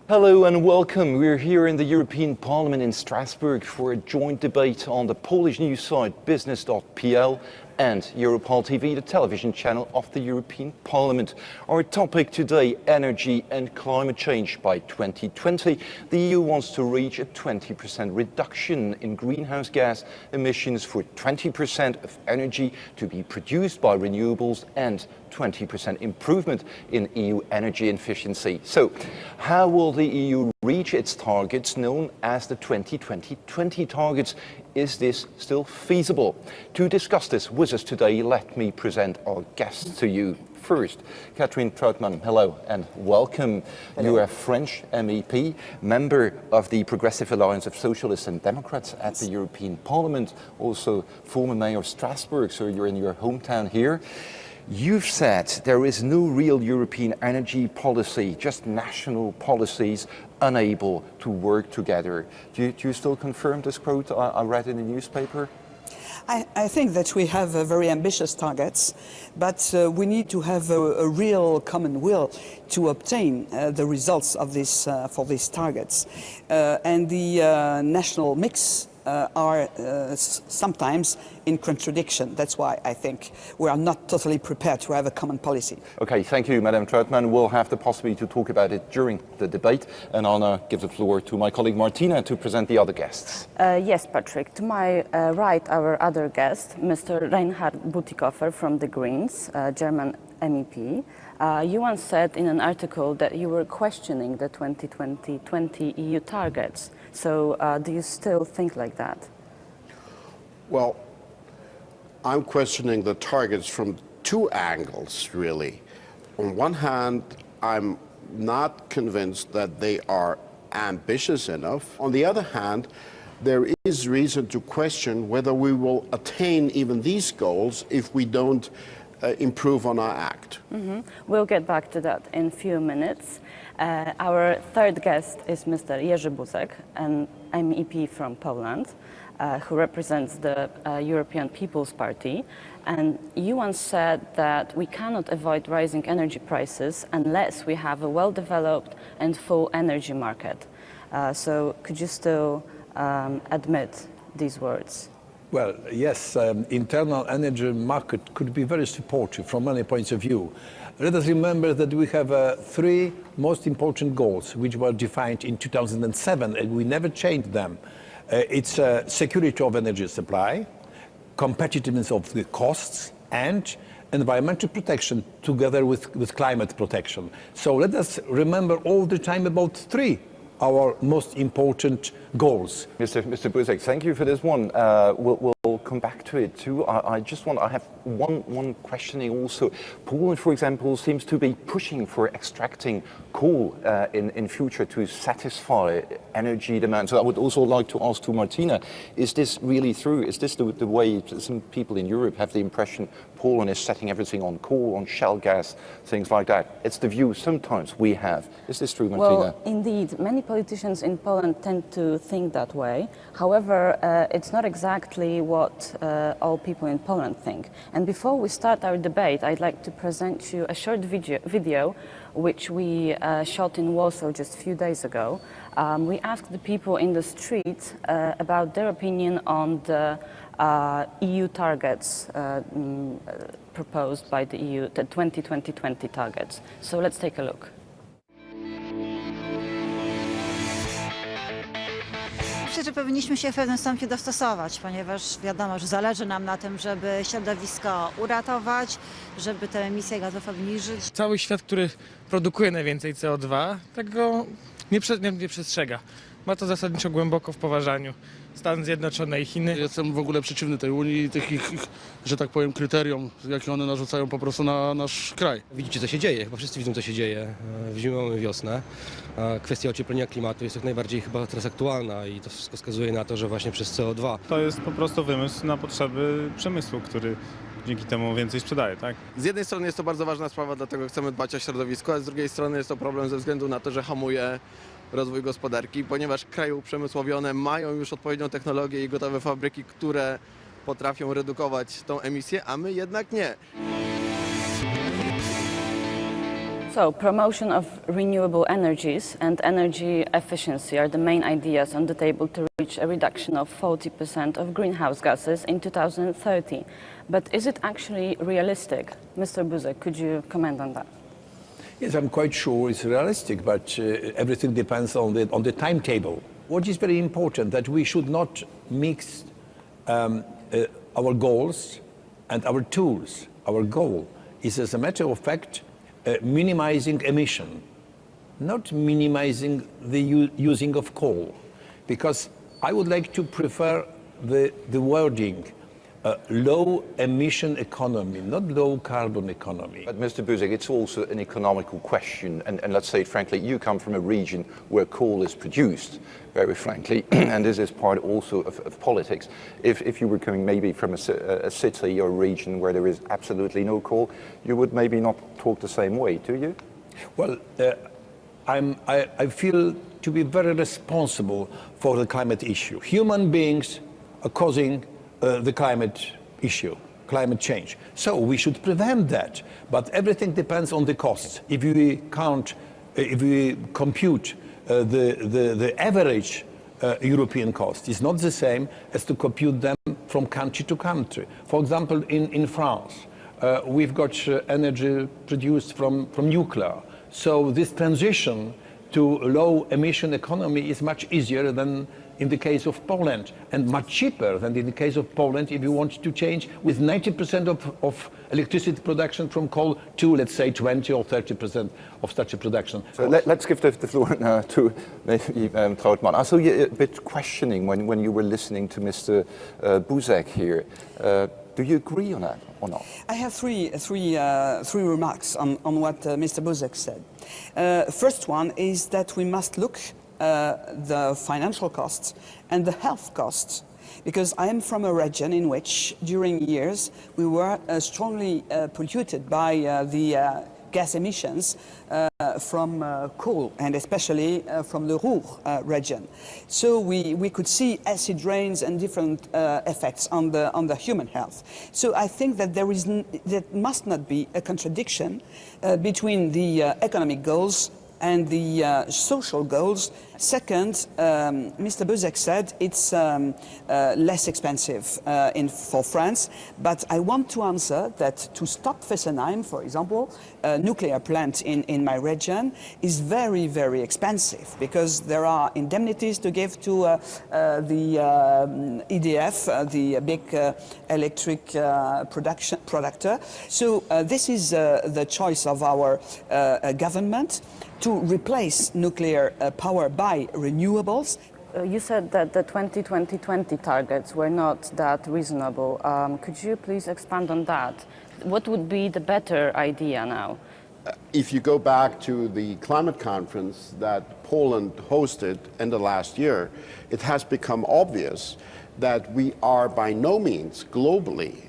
Hello and welcome. We're here in the European Parliament in Strasbourg for a joint debate on the Polish news site Biznes.pl and EuroparlTV, the television channel of the European Parliament. Our topic today, energy and climate change. By 2020, the EU wants to reach a 20% reduction in greenhouse gas emissions for 20% of energy to be produced by renewables and 20% improvement in EU energy efficiency. So, how will the EU reach its targets known as the 2020 targets? Is this still feasible? To discuss this with us today, let me present our guests to you. First, Catherine Trautmann, hello and welcome. Hello. You are a French MEP, member of the Progressive Alliance of Socialists and Democrats at the European Parliament, also former mayor of Strasbourg, so you're in your hometown here. You've said there is no real European energy policy, just national policies unable to work together. Do you still confirm this quote I read in the newspaper? I think that we have very ambitious targets, but we need to have a real common will to obtain the results of this, for these targets. And the national mix are sometimes in contradiction. That's why I think we are not totally prepared to have a common policy. Okay, thank you, Madam Trautmann. We'll have the possibility to talk about it during the debate, and I'll now give the floor to my colleague Martina to present the other guests. Yes, Patrick. To my right, our other guest, Mr. Reinhard Bütikofer from the Greens, German MEP. You once said in an article that you were questioning the 2020 EU targets. So do you still think like that? Well, I'm questioning the targets from two angles, really. On one hand, I'm not convinced that they are ambitious enough. On the other hand, there is reason to question whether we will attain even these goals if we don't improve on our act. We'll get back to that in a few minutes. Our third guest is Mr. Jerzy Buzek, an MEP from Poland, who represents the European People's Party. And you once said that we cannot avoid rising energy prices unless we have a well-developed and full energy market. So could you still admit these words? Well, yes, internal energy market could be very supportive from many points of view. Let us remember that we have three most important goals which were defined in 2007 and we never changed them. It's security of energy supply, competitiveness of the costs, and environmental protection together with climate protection. So let us remember all the time about three our most important goals. Mr. Buzek, thank you for this one. We'll come back to it too. I have one questioning also. Poland, for example, seems to be pushing for extracting coal in future to satisfy energy demand. So I would also like to ask to Martina, is this really true? Is this the way some people in Europe have the impression Poland is setting everything on coal, on shale gas, things like that? It's the view sometimes we have. Is this true, Martina? Well, indeed, many politicians in Poland tend to think that way. However, it's not exactly what all people in Poland think. And before we start our debate, I'd like to present you a short video which we shot in Warsaw just a few days ago. We asked the people in the streets about their opinion on the EU targets proposed by the EU, the 2020 targets. So let's take a look. Myślę, że powinniśmy się w pewnym stopniu dostosować, ponieważ wiadomo, że zależy nam na tym, żeby środowisko uratować, żeby te emisje gazów obniżyć. Cały świat, który produkuje najwięcej CO2, tego nie przestrzega. Ma to zasadniczo głęboko w poważaniu. Stan Zjednoczone i Chiny. Jestem w ogóle przeciwny tej Unii i tych ich, że tak powiem, kryterium, jakie one narzucają po prostu na nasz kraj. Widzicie, co się dzieje, chyba wszyscy widzą, co się dzieje. W zimę mamy wiosnę. Kwestia ocieplenia klimatu jest jak najbardziej chyba teraz aktualna i to wszystko wskazuje na to, że właśnie przez CO2. To jest po prostu wymysł na potrzeby przemysłu, który dzięki temu więcej sprzedaje, tak? Z jednej strony jest to bardzo ważna sprawa, dlatego chcemy dbać o środowisko, a z drugiej strony jest to problem ze względu na to, że hamuje rozwój gospodarki, ponieważ kraje uprzemysłowione mają już odpowiednią technologię i gotowe fabryki, które potrafią redukować tą emisję, a my jednak nie. So, promotion of renewable energies and energy efficiency are the main ideas on the table to reach a reduction of 40% of greenhouse gases in 2030. But is it actually realistic? Mr. Buzek, could you comment on that? Yes, I'm quite sure it's realistic, but everything depends on the timetable. What is very important that we should not mix our goals and our tools. Our goal is, as a matter of fact, minimizing emission, not minimizing the using of coal, because I would like to prefer the wording low emission economy, not low carbon economy. But Mr. Buzek, it's also an economical question, and let's say it frankly, you come from a region where coal is produced, very frankly, and this is part also of politics. If you were coming maybe from a city or region where there is absolutely no coal, you would maybe not talk the same way, do you? Well, I feel to be very responsible for the climate issue. Human beings are causing the climate issue, climate change. So we should prevent that. But everything depends on the costs. If we compute the average European cost, it's not the same as to compute them from country to country. For example, in France, we've got energy produced from nuclear. So this transition to low emission economy is much easier than in the case of Poland, and much cheaper than in the case of Poland if you want to change with 90% of electricity production from coal to, let's say, 20 or 30% of such a production. So let's give the floor now to maybe Trautmann. I saw you a bit questioning when you were listening to Mr. Buzek here. Do you agree on that or not? I have three remarks on what Mr. Buzek said. First one is that we must look the financial costs and the health costs, because I am from a region in which during years we were strongly polluted by the gas emissions from coal, and especially from the Ruhr region. So we could see acid rains and different effects on the human health. So I think that there must not be a contradiction between the economic goals and the social goals. Second, Mr. Buzek said it's less expensive for France, but I want to answer that to stop Fessenheim, for example, a nuclear plant in my region, is very, very expensive, because there are indemnities to give to the EDF, the big electric productor. So this is the choice of our government, to replace nuclear power by renewables. You said that the 2020 targets were not that reasonable. Could you please expand on that? What would be the better idea now? If you go back to the climate conference that Poland hosted in the last year, it has become obvious that we are by no means globally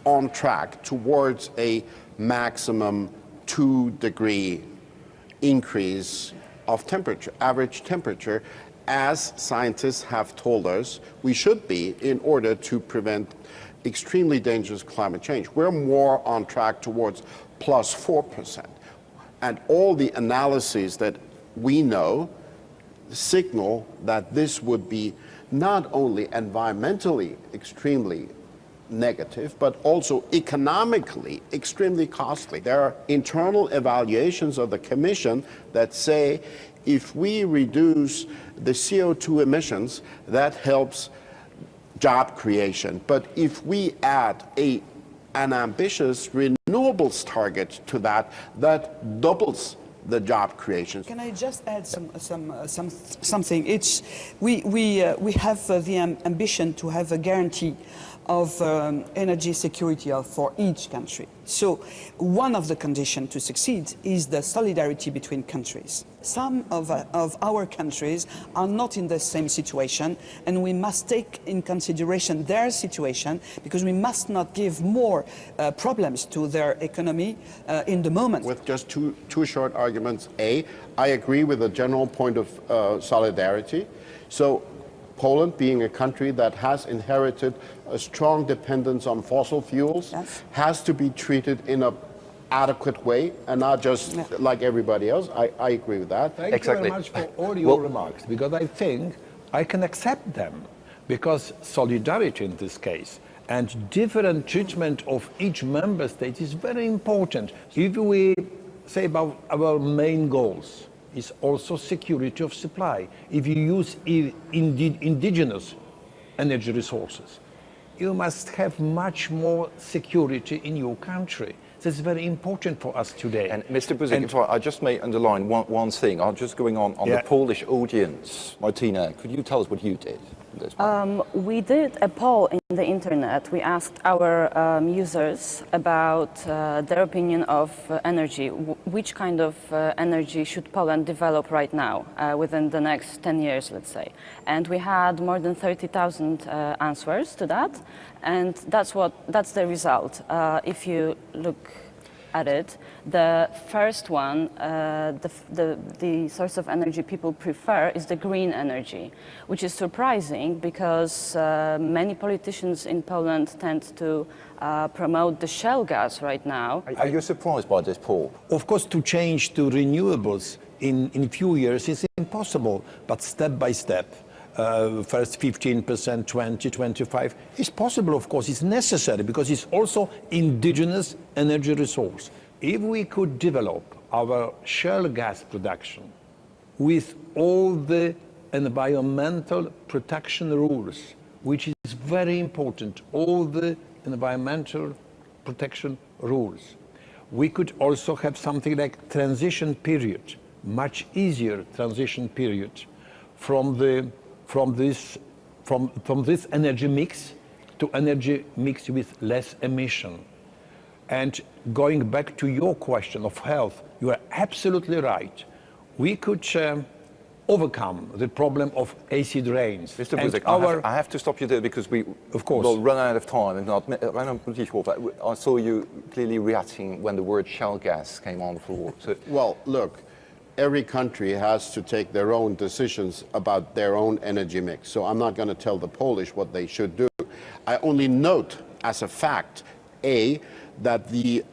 on track towards a maximum 2-degree increase of temperature, average temperature, as scientists have told us we should be in order to prevent extremely dangerous climate change. We're more on track towards plus 4%. And all the analyses that we know signal that this would be not only environmentally extremely negative, but also economically extremely costly. There are internal evaluations of the Commission that say if we reduce the CO2 emissions, that helps job creation. But if we add an ambitious renewables target to that, that doubles the job creation. Can I just add something? We have the ambition to have a guarantee of energy security for each country. So one of the conditions to succeed is the solidarity between countries. Some of our countries are not in the same situation, and we must take in consideration their situation, because we must not give more problems to their economy in the moment. With just two short arguments. A, I agree with the general point of solidarity. So Poland, being a country that has inherited a strong dependence on fossil fuels, yes, has to be treated in an adequate way and not just like everybody else. I agree with that. Thank you very much for all your remarks, because I think I can accept them, because solidarity in this case and different treatment of each member state is very important. If we say about our main goals, is also security of supply. If you use indigenous energy resources, you must have much more security in your country. That's very important for us today. And Mr. Buzek, if I just may underline one thing, I'm just going on the Polish audience. Martina, could you tell us what you did? We did a poll in the internet. We asked our users about their opinion of energy. Which kind of energy should Poland develop right now, within the next 10 years, let's say. And we had more than 30,000 answers to that. And that's the result. If you look at it, the first one, the source of energy people prefer is the green energy, which is surprising because many politicians in Poland tend to promote the shale gas right now. Are you surprised by this poll? Of course, to change to renewables in few years is impossible, but step by step. First 15%, 20, 25 is possible, of course, it's necessary because it's also indigenous energy resource. If we could develop our shale gas production with all the environmental protection rules, which is very important, all the environmental protection rules, we could also have something like transition period, much easier transition period from this energy mix to energy mix with less emission. And going back to your question of health, you are absolutely right. We could overcome the problem of acid rains. Mr. Buzek, I have to stop you there because we will run out of time. I saw you clearly reacting when the word shale gas came on the floor. So, well, look, every country has to take their own decisions about their own energy mix. So I'm not going to tell the Polish what they should do. I only note as a fact, that the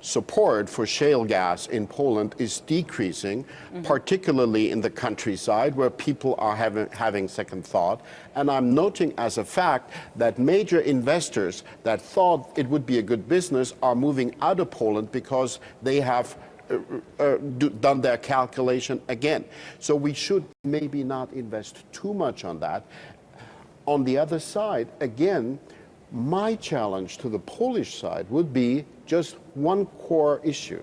support for shale gas in Poland is decreasing, particularly in the countryside where people are having second thought. And I'm noting as a fact that major investors that thought it would be a good business are moving out of Poland because they have done their calculation again. So we should maybe not invest too much on that. On the other side, again, my challenge to the Polish side would be just one core issue.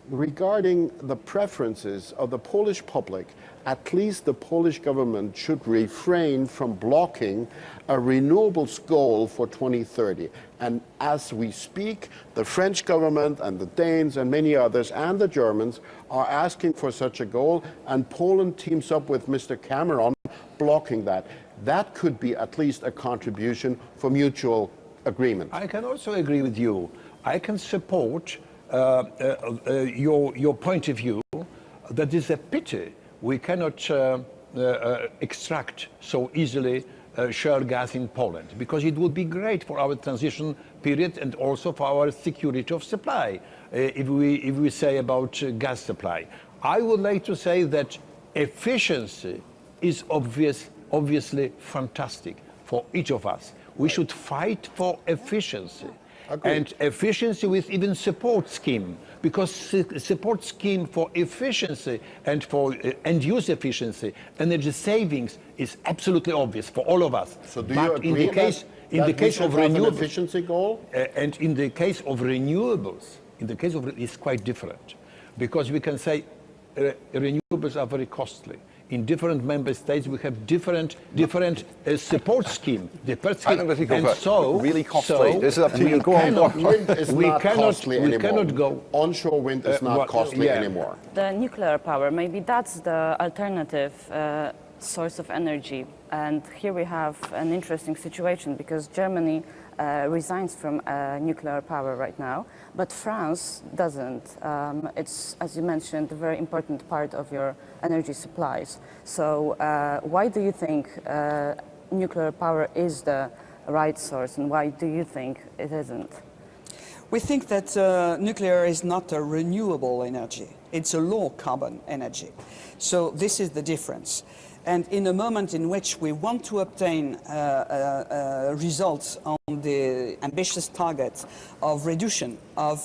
Regarding the preferences of the Polish public, at least the Polish government should refrain from blocking a renewables goal for 2030. And as we speak, the French government and the Danes and many others and the Germans are asking for such a goal, and Poland teams up with Mr. Cameron blocking that. That could be at least a contribution for mutual agreement. I can also agree with you. I can support your point of view. That is a pity we cannot extract so easily shale gas in Poland, because it would be great for our transition period and also for our security of supply, if we say about gas supply. I would like to say that efficiency is obviously fantastic for each of us. We should fight for efficiency. And efficiency with even support scheme, because support scheme for efficiency and for end-use efficiency, energy savings is absolutely obvious for all of us. So do you agree in the case of renewables, efficiency goal? And in the case of renewables, it's quite different, because we can say renewables are very costly. In different member states, we have different support scheme. And so, really costly. This is up to you. Go on. Wind is not costly anymore. Onshore wind is not costly anymore. The nuclear power, maybe that's the alternative source of energy. And here we have an interesting situation, because Germany resigns from nuclear power right now, but France doesn't. It's, as you mentioned, a very important part of your energy supplies. So why do you think nuclear power is the right source, and why do you think it isn't? We think that nuclear is not a renewable energy. It's a low carbon energy. So this is the difference. And in a moment in which we want to obtain results on the ambitious target of reduction of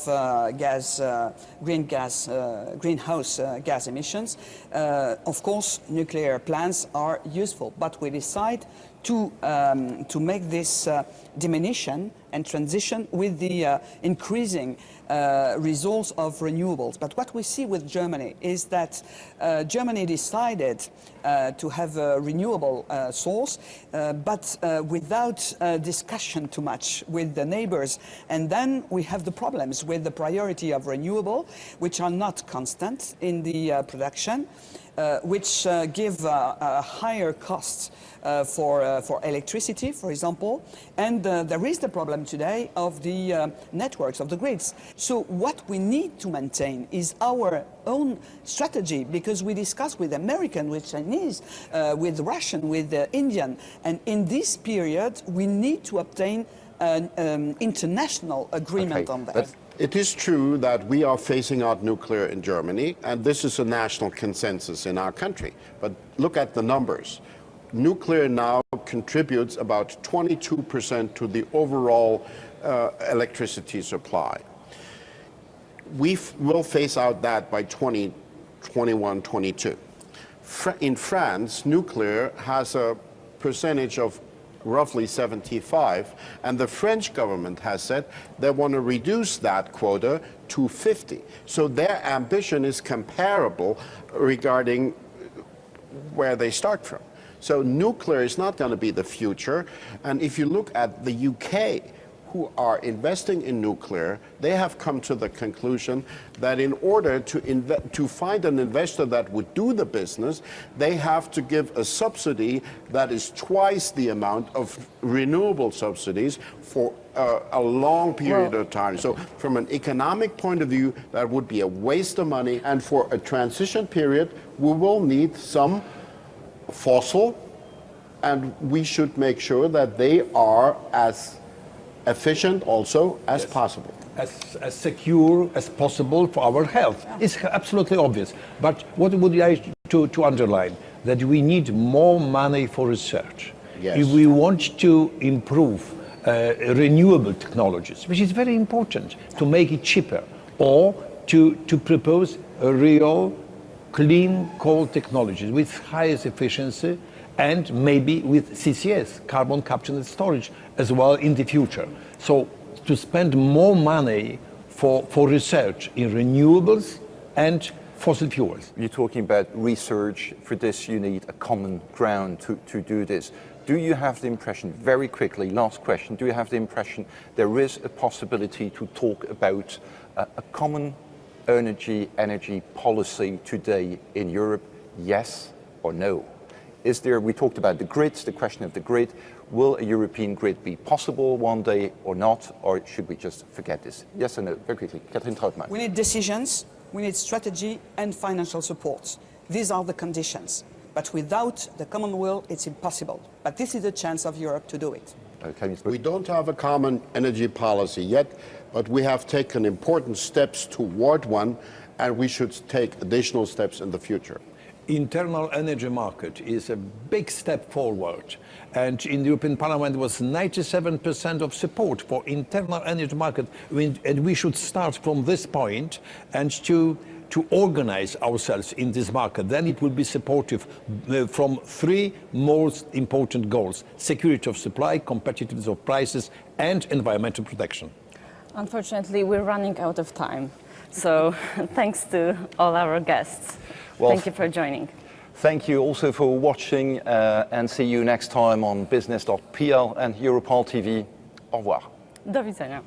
greenhouse gas emissions, of course, nuclear plants are useful. But we decide to make this diminution and transition with the increasing resource of renewables. But what we see with Germany is that Germany decided to have a renewable source, but without discussion too much with the neighbors. And then we have the problems with the priority of renewable, which are not constant in the production, which give higher costs for electricity, for example. And there is the problem today of the networks, of the grids. So what we need to maintain is our own strategy, because we discuss with American, with Chinese, with Russian, with Indian. And in this period, we need to obtain an international agreement on that. But it is true that we are phasing out nuclear in Germany, and this is a national consensus in our country. But look at the numbers. Nuclear now contributes about 22% to the overall electricity supply. We will phase out that by 2021, 22. In France, nuclear has a percentage of roughly 75, and the French government has said they want to reduce that quota to 50. So their ambition is comparable regarding where they start from. So nuclear is not going to be the future. And if you look at the UK, who are investing in nuclear, they have come to the conclusion that in order to find an investor that would do the business, they have to give a subsidy that is twice the amount of renewable subsidies for a long period of time. So from an economic point of view, that would be a waste of money. And for a transition period, we will need some fossil, and we should make sure that they are as efficient also as possible. As secure as possible for our health. It's absolutely obvious. But what would I like to underline? That we need more money for research. Yes. If we want to improve renewable technologies, which is very important, to make it cheaper, or to propose a real clean coal technologies with highest efficiency, and maybe with CCS, carbon capture and storage, as well in the future. So to spend more money for research in renewables and fossil fuels. You're talking about research. For this, you need a common ground to do this. Do you have the impression, very quickly, last question, do you have the impression there is a possibility to talk about a common energy policy today in Europe, yes or no? Is there, we talked about the grids, the question of the grid. Will a European grid be possible one day or not, or should we just forget this? Yes or no? Very quickly, Catherine Trautmann. We need decisions, we need strategy and financial support. These are the conditions. But without the common will, it's impossible. But this is the chance of Europe to do it. Okay, we don't have a common energy policy yet, but we have taken important steps toward one, and we should take additional steps in the future. Internal energy market is a big step forward, and in the European Parliament was 97% of support for internal energy market, and we should start from this point and to organize ourselves in this market. Then it will be supportive from three most important goals: security of supply, competitiveness of prices, and environmental protection. Unfortunately, we're running out of time. So thanks to all our guests. Well, thank you for joining. Thank you also for watching, and see you next time on Biznes.pl and EuroparlTV. Au revoir. Do widzenia.